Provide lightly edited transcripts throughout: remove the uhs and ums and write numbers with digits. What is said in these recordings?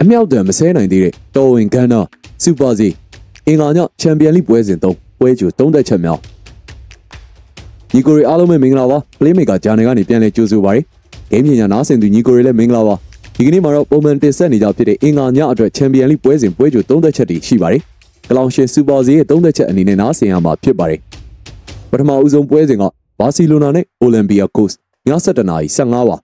အမြောက်တံမဆဲနိုင်သေးတဲ့တော်ဝင်ကန်းနာစူပါစီအင်္ဂါညချန်ပီယံလိပွဲစဉ်3ပွဲကြို3သက်ချက်မြောက်ညီကိုရီအားလုံးပဲမင်္ဂလာပါ Playmaker ဂျာနယ်ကနေပြန်လည်ကြိုဆိုပါရစေဂိမ်းပညာနားဆင်သူညီကိုရီလည်းမင်္ဂလာပါဒီကနေ့မှာတော့ပုံမှန်တင်ဆက်နေကြဖြစ်တဲ့အင်္ဂါညအတွက်ချန်ပီယံလိပွဲစဉ်ပွဲကြို3သက်ချက်တွေရှိပါတယ်ကလောင်ရှင်စူပါစီရဲ့3သက်ချက်အနေနဲ့နားဆင်ရမှာဖြစ်ပါတယ်ပထမဦးဆုံးပွဲစဉ်ကဘာစီလိုနာနဲ့အိုလံပီယာကိုစ်ည7:15ပါ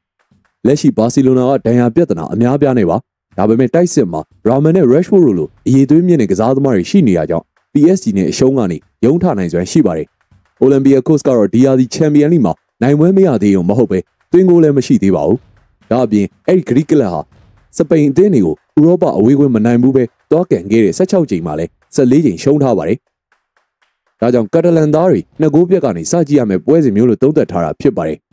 လက်ရှိဘာစီလိုနာကဒဏ်ရာပြဿနာအများပြားနေပါဒါပေမဲ့တိုက်စစ်မှာရာမန်နဲ့ Rashford တို့လိုအရေးသွေးမြင့်တဲ့ကစားသမားတွေရှိနေတာကြောင့် PSG နဲ့အရှုံးကနေရုံးထနိုင်စွမ်းရှိပါတယ်။ Olympiacos ကတော့ဒီယာဒီချန်ပီယံလိမှာနိုင်ပွဲမရသေးုံမဟုတ်ပဲသွင်းဂိုးလည်းမရှိသေးပါဘူး။ဒါအပြင်အဲ့ဒီဂရိကလပ်ဟာစပိန်အသင်းတွေကိုဥရောပအဝေးကွင်းမနိုင်ဘူးပဲတွားကန်ခဲ့တဲ့16ချိန်မှာလည်း14ချိန်ရှုံးထားပါတယ်။ဒါကြောင့်ကက်တလန်သားတွေနှစ်ဂိုးပြက်ကနေစကြည့်ရမယ့်ပွဲစဉ်မျိုးလို့သုံးသပ်ထားတာဖြစ်ပါတယ်။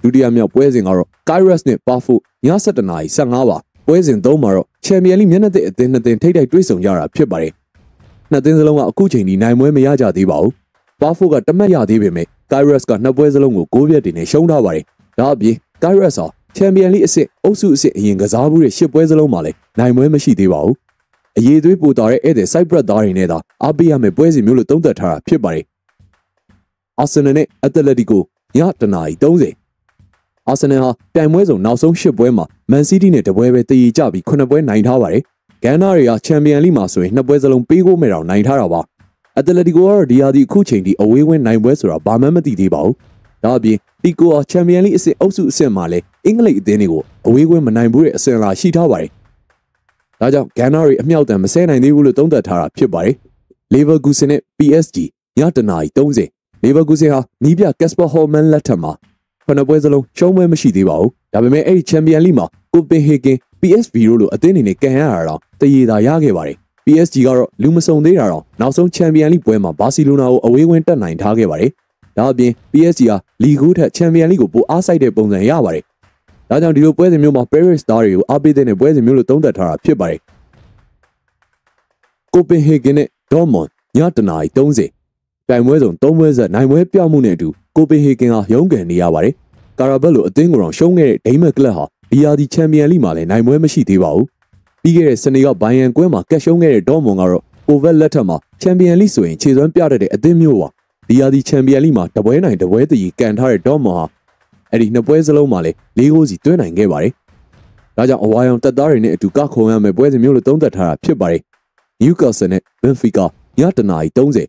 ဒုတိယမြောက်ပွဲစဉ်ကတော့ Kairos နဲ့ Pafo ည7:15ပါပွဲစဉ်3မှာတော့ချန်ပီယံလိမျက်နှာသစ်အသင်းနှစ်သင်းထိပ်တိုက်တွေ့ဆုံကြတာဖြစ်ပါတယ်။နှစ်သင်းစလုံးကအခုချိန်ထိနိုင်ပွဲမရကြသေးပါဘူး။ Pafo ကတမတ်ရသေးပေမဲ့ Kairos ကနှစ်ပွဲစလုံးကိုဂိုးပြက်တွေနဲ့ရှုံးထားပါတယ်။ဒါအပြင် Kairos ဟာချန်ပီယံလိအဆင့်အုပ်စုအဆင့်အရင်ကစားမှုတဲ့10ပွဲစလုံးမှာလည်းနိုင်ပွဲမရှိသေးပါဘူး။အရေးသွေးပိုတာတဲ့ဧည့်သည် Cyprus သားတွေနဲ့သာအားပေးရမယ့်ပွဲစဉ်မျိုးလို့သုံးသပ်ထားတာဖြစ်ပါတယ်။ Arsenal နဲ့ Atletico ည1:30အာဆင်နယ်ဟာပြိုင်ပွဲစုံနောက်ဆုံး10ပွဲမှာမန်စီးတီးနဲ့တပွဲပဲတည်ကြပြီး9ပွဲနိုင်ထားပါတယ်။ဂန်နာတွေကချန်ပီယံလိမှာဆိုရင်2ပွဲစလုံးပေးကိုမဲ့တောင်နိုင်ထားတာပါ။အက်တလက်တီကိုကတော့ဒီဟာဒီအခုချိန်ထိအဝေးဝင်းနိုင်ပွဲဆိုတာဘာမှမသိသေးပါဘူး။ဒါအပြင်တီကိုဟာချန်ပီယံလိအဆင့်အုပ်စုအဆင့်မှာလည်းအင်္ဂလိပ်အသင်းတွေကိုအဝေးဝင်းမနိုင်ဘူးတဲ့အဆင့်အလာရှိထားပါတယ်။ဒါကြောင့်ဂန်နာတွေအမြောက်တံမဆဲနိုင်သေးဘူးလို့သုံးသပ်ထားတာဖြစ်ပါတယ်။ Leverkusen နဲ့ PSG ည1:30 Leverkusen ဟာနီးပြ Kasper Holman လက်ထက်မှာ9ပွဲစလုံးရှုံးပွဲမရှိသေးပါဘူး။ဒါပေမဲ့အဲ့ဒီချန်ပီယံလိမှာကိုပင်ဟေဂင် PSV တို့လိုအသင်းတွေနဲ့ကန်ရတာတော့တရေသာရခဲ့ပါတယ်။ PSG ကတော့လူမစုံသေးတာတော့နောက်ဆုံးချန်ပီယံလိပွဲမှာဘာစီလိုနာကိုအဝေးဝင်တက်နိုင်ထားခဲ့ပါတယ်။ဒါအပြင် PSG ဟာလီဂိုးထက်ချန်ပီယံလိကိုပိုအားစိုက်တဲ့ပုံစံရပါတယ်။ဒါကြောင့်ဒီလိုပွဲစဉ်မျိုးမှာ Paris သားတွေကိုအားပေးတဲ့ပွဲစဉ်မျိုးလို့သုံးသပ်ထားတာဖြစ်ပါတယ်။ကိုပင်ဟေဂင်နဲ့ Dortmund ည1:30ပြိုင်ပွဲစုံ3ပွဲဆက်နိုင်ပွဲပြမှုနဲ့အတူကိုပင်ဟေဂင်ဟာရုန်းကန်နေရပါတယ်။ကာရာဘက်လိုအသင်းကိုယ်တော်ရှုံးခဲ့တဲ့ဒိန်းမတ်ကလပ်ဟာဒီယာဒီချန်ပီယံလိမှာလည်းနိုင်ပွဲမရှိသေးပါဘူး။ပြီးခဲ့တဲ့စနေကဘိုင်ယန်ကွင်းမှာကက်ရှုံးခဲ့တဲ့ဒေါ့မွန်ကတော့ကိုဗက်လက်ထက်မှာချန်ပီယံလိဆိုရင်ခြေစွမ်းပြတတ်တဲ့အသင်းမျိုးပါ။ဒီယာဒီချန်ပီယံလိမှာတပွဲနိုင်တပွဲတည်ကန်ထားတဲ့ဒေါ့မွန်ဟာအဲ့ဒီနှစ်ပွဲစလုံးမှာလည်း၄ဂိုးစီသွင်းနိုင်ခဲ့ပါတယ်။ဒါကြောင့်အဝါရောင်တပ်သားတွေနဲ့အတူကခုံရမယ့်ပွဲစဉ်မျိုးလို့သုံးသပ်ထားတာဖြစ်ပါတယ်။ Newcastle နဲ့ Benfica ည1:30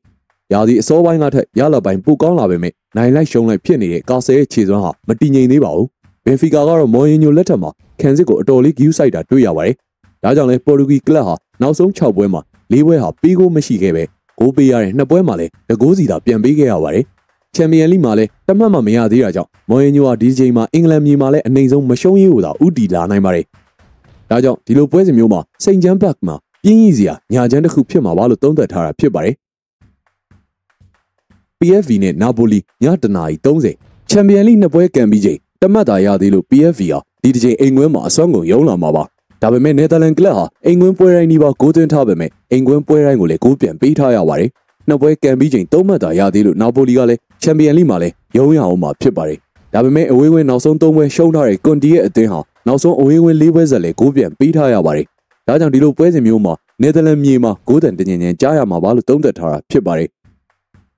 ရာသီအစောပိုင်းကထက်ရလပိုင်းပိုကောင်းလာပေမဲ့နိုင်လိုက်ရှုံးလိုက်ဖြစ်နေတဲ့ကာဆယ်ရဲ့ခြေစွမ်းဟာမတည်ငြိမ်သေးပါဘူး။ဘင်ဖီကာကတော့မော်ရင်ညိုလက်ထက်မှာခံစစ်ကိုအတော်လေးဂယူးဆိုင်တာတွေ့ရပါတယ်။ဒါကြောင့်လဲပေါ်တူဂီကလပ်ဟာနောက်ဆုံး6ပွဲမှာ4ပွဲဟာပေးကိုမရှိခဲ့ပဲဂိုးပေးရတဲ့2ပွဲမှာလည်းတကိုးစီသာပြန်ပေးခဲ့ရပါတယ်။ချန်ပီယံလိမှာလည်းတမတ်မှမရသေးတာကြောင့်မော်ရင်ညိုဟာဒီချိန်မှာအင်္ဂလန်မြေမှာလည်းအနိုင်ဆုံးမရှုံးရေးကိုသာဥတီလာနိုင်ပါတယ်။ဒါကြောင့်ဒီလိုပွဲစဉ်မျိုးမှာစိန်ချမ်းဘတ်မှာပြင်းရည်စရာညာချမ်းတစ်ခုဖြစ်မှာပါလို့သုံးသပ်ထားတာဖြစ်ပါတယ်။ PSV နဲ့ Napoli ည1:30ချန်ပီယံလိနှစ်ပွဲကန်ပြီးချိန်တမတ်သာရသေးလို့ PSV ဟာဒီတစ်ချိန်အိမ်ကွင်းမှာအစွမ်းကုန်ရုံးလာမှာပါဒါပေမဲ့နယ်သာလန်ကလပ်ဟာအိမ်ကွင်းပွဲတိုင်းဒီပါဂိုးသွင်းထားပေမဲ့အိမ်ကွင်းပွဲတိုင်းကိုလည်းဂိုးပြန်ပေးထားရပါတယ်နှစ်ပွဲကန်ပြီးချိန်3မှတ်သာရသေးလို့ Napoli ကလည်းချန်ပီယံလိမှာလည်းရုံးရအောင်မှာဖြစ်ပါတယ်ဒါပေမဲ့အဝေးဝင်နောက်ဆုံး3ပွဲရှုံးထားတဲ့ကွန်တီရဲ့အသင်းဟာနောက်ဆုံးအဝေးဝင်4ပွဲဆက်လည်းဂိုးပြန်ပေးထားရပါတယ်ဒါကြောင့်ဒီလိုပွဲစဉ်မျိုးမှာနယ်သာလန်မြေမှာဂိုးတန်တညင်ညင်ကြားရမှာပါလို့သုံးသပ်ထားတာဖြစ်ပါတယ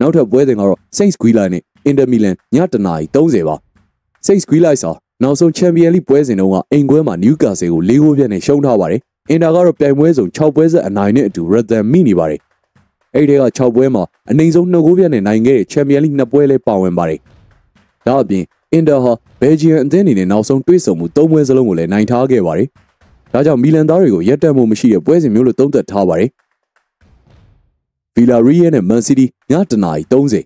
်နောက်ထပ်ပွဲစဉ်ကတော့ Saint Squilla နဲ့ Inter Milan ည1:30ပါ Saint Squilla ဟာနောက်ဆုံးချန်ပီယံလိပွဲစဉ်တုန်းကအိမ်ကွဲမှာ Newcastle ကို4ဂိုးပြတ်နဲ့ရှုံးထားပါတယ်။ Inter ကတော့ပြိုင်ပွဲစုံ6ပွဲဆက်အနိုင်နဲ့အတူ Rotherham မိနေပါတယ်။အဲ့ဒီက6ပွဲမှာအနည်းဆုံး2ဂိုးပြတ်နဲ့နိုင်ခဲ့တဲ့ချန်ပီယံလိ2ပွဲလည်းပါဝင်ပါတယ်။ဒါအပြင် Inter ဟာ Belgium အသင်းအနေနဲ့နောက်ဆုံးတွေ့ဆုံမှု3ပွဲစလုံးကိုလည်းနိုင်ထားခဲ့ပါတယ်။ဒါကြောင့်မီလန်သားတွေကိုရက်တက်မှုမရှိတဲ့ပွဲစဉ်မျိုးလို့သုံးသပ်ထားပါတယ်။ Villarreal နဲ့ Man City ည1:30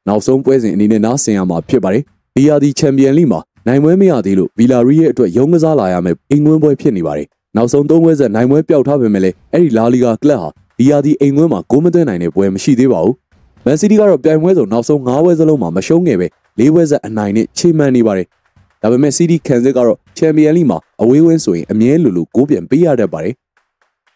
နောက်ဆုံးပွဲစဉ်အနေနဲ့နားဆင်ရမှာဖြစ်ပါတယ်။ဒီယာဒီချန်ပီယံလိမှာနိုင်ပွဲမရသေးလို့ Villarreal အတွက်ရုံးကစားလာရမယ့်အိမ်ကွင်းပွဲဖြစ်နေပါတယ်။နောက်ဆုံး3ပွဲဆက်နိုင်ပွဲပျောက်ထားပေမဲ့လည်းအဲ့ဒီလာလီဂါကလပ်ဟာဒီယာဒီအိမ်ကွင်းမှာဂိုးမသွင်းနိုင်တဲ့ပွဲမရှိသေးပါဘူး။ Man City ကတော့ပြိုင်ပွဲစုံနောက်ဆုံး5ပွဲစလုံးမှာမရှုံးခဲ့ပဲ4ပွဲဆက်အနိုင်နဲ့ချေမှန်းနေပါတယ်။ဒါပေမဲ့ City ခံစစ်ကတော့ချန်ပီယံလိမှာအဝေးဝင်းဆိုရင်အမြဲလိုလိုဂိုးပြန်ပေးရတတ်ပါတယ်။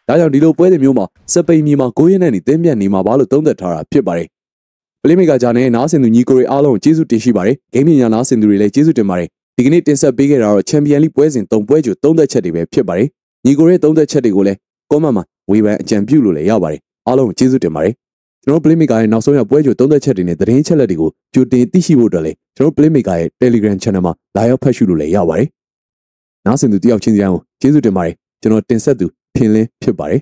ဒါကြောင့်ဒီလိုပွဲတွေမျိုးမှာစပိန်မြေမှာဂိုးရင်းနဲ့နေတင်းပြတ်နေမှာပါလို့သုံးသပ်ထားတာဖြစ်ပါတယ်။ Playmaker ဂျာနယ်နားဆင်သူညီကိုတွေအားလုံးကျေးဇူးတင်ရှိပါတယ်။ဂိမ်းပညာနားဆင်သူတွေလည်းကျေးဇူးတင်ပါတယ် ဒီကနေ့တင်ဆက်ပေးခဲ့တာတော့ချန်ပီယံလိပွဲစဉ်3ပွဲကြို3သက်ချက်တွေပဲဖြစ်ပါတယ်ညီကိုရဲ့3သက်ချက်တွေကိုလည်းကောမန့်မှာဝေဖန်အကြံပြုလို့လည်းရပါတယ်အားလုံးကျေးဇူးတင်ပါတယ်ကျွန်တော် Playmaker ရဲ့နောက်ဆုံးရပွဲကြို3သက်ချက်တွေနဲ့သတင်းချက်လက်တွေကိုကြိုတင်သိရှိဖို့အတွက်လည်းကျွန်တော် Playmaker ရဲ့ Telegram Channel မှာလာရောက်ဖတ်ရှုလို့လည်းရပါတယ်နားဆင်သူတယောက်ချင်းစီတိုင်းကိုကျေးဇူးတင်ပါတယ်ကျွန်တော်တင်ဆက်သူဖင်လင်းဖြစ်ပါတယ်